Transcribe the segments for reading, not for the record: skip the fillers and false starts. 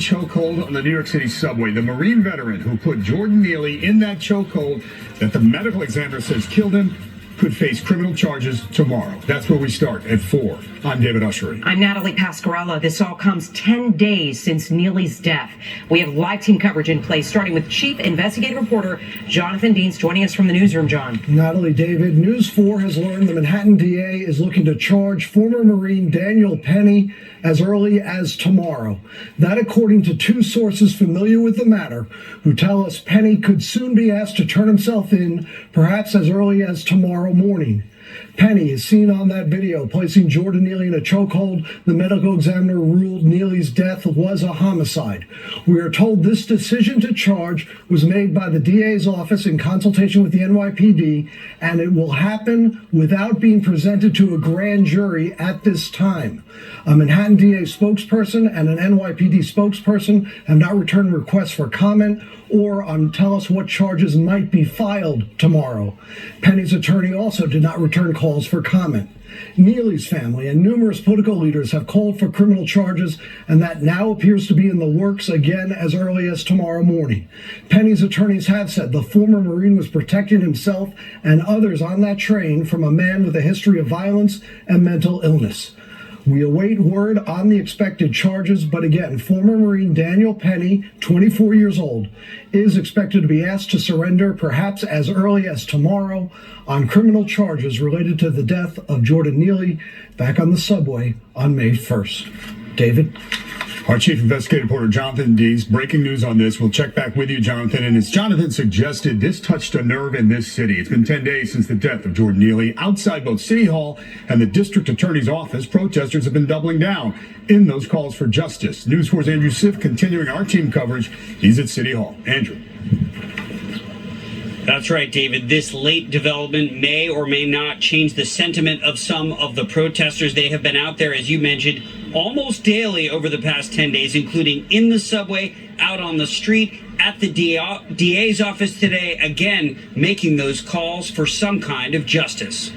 chokehold on the New York City subway. The Marine veteran who put Jordan Neely in that chokehold that the medical examiner says killed him could face criminal charges tomorrow. That's where we start at 4. I'm David Ushery. I'm Natalie Pasquarella. This all comes 10 days since Neely's death. We have live team coverage in place, starting with Chief Investigative Reporter Jonathan Deans joining us from the newsroom. John. Natalie, David, News 4 has learned the Manhattan DA is looking to charge former Marine Daniel Penny as early as tomorrow. That according to 2 sources familiar with the matter, who tell us Penny could soon be asked to turn himself in, perhaps as early as tomorrow morning. Penny is seen on that video placing Jordan Neely in a chokehold. The medical examiner ruled Neely's death was a homicide. We are told this decision to charge was made by the DA's office in consultation with the NYPD, and it will happen without being presented to a grand jury at this time. A Manhattan DA spokesperson and an NYPD spokesperson have not returned requests for comment or tell us what charges might be filed tomorrow. Penny's attorney also did not return calls for comment. Neely's family and numerous political leaders have called for criminal charges, and that now appears to be in the works again as early as tomorrow morning. Penny's attorneys have said the former Marine was protecting himself and others on that train from a man with a history of violence and mental illness. We await word on the expected charges, but again, former Marine Daniel Penny, 24 years old, is expected to be asked to surrender perhaps as early as tomorrow on criminal charges related to the death of Jordan Neely back on the subway on May 1st. David? Our Chief Investigative Reporter Jonathan Deans, breaking news on this. We'll check back with you, Jonathan. And as Jonathan suggested, this touched a nerve in this city. It's been 10 days since the death of Jordan Neely. Outside both City Hall and the District Attorney's Office, protesters have been doubling down in those calls for justice. News 4's Andrew Siff continuing our team coverage. He's at City Hall. Andrew. That's right, David. This late development may or may not change the sentiment of some of the protesters. They have been out there, as you mentioned, almost daily over the past 10 days, including in the subway, out on the street, at the DA's office today, again, making those calls for some kind of justice.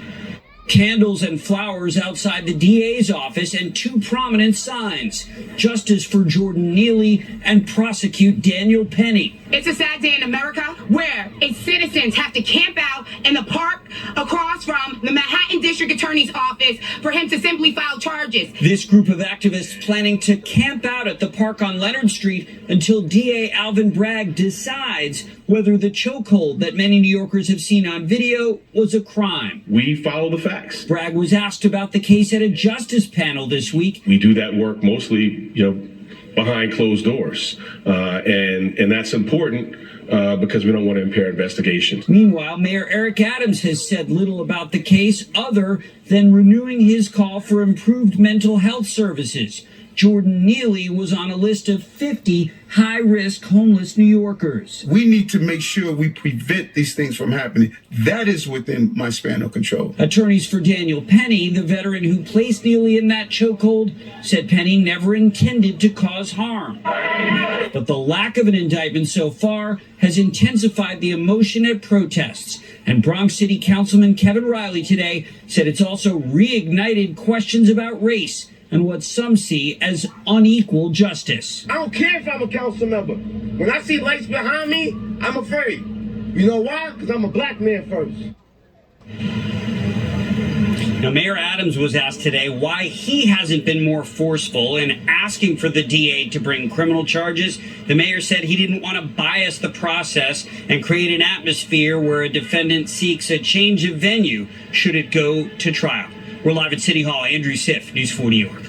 Candles and flowers outside the DA's office and 2 prominent signs: Justice for Jordan Neely and Prosecute Daniel Penny. It's a sad day in America where its citizens have to camp out in the park across from the Manhattan District Attorney's office for him to simply file charges. This group of activists planning to camp out at the park on Leonard Street until DA Alvin Bragg decides whether the chokehold that many New Yorkers have seen on video was a crime. We follow the facts. Bragg was asked about the case at a justice panel this week. We do that work mostly, behind closed doors. And that's important because we don't want to impair investigations. Meanwhile, Mayor Eric Adams has said little about the case other than renewing his call for improved mental health services. Jordan Neely was on a list of 50 high-risk homeless New Yorkers. We need to make sure we prevent these things from happening. That is within my span of control. Attorneys for Daniel Penny, the veteran who placed Neely in that chokehold, said Penny never intended to cause harm. But the lack of an indictment so far has intensified the emotion at protests. And Bronx City Councilman Kevin Riley today said it's also reignited questions about race and what some see as unequal justice. I don't care if I'm a council member. When I see lights behind me, I'm afraid. You know why? Because I'm a black man first. Now, Mayor Adams was asked today why he hasn't been more forceful in asking for the DA to bring criminal charges. The mayor said he didn't want to bias the process and create an atmosphere where a defendant seeks a change of venue should it go to trial. We're live at City Hall. Andrew Siff, News 4 New York.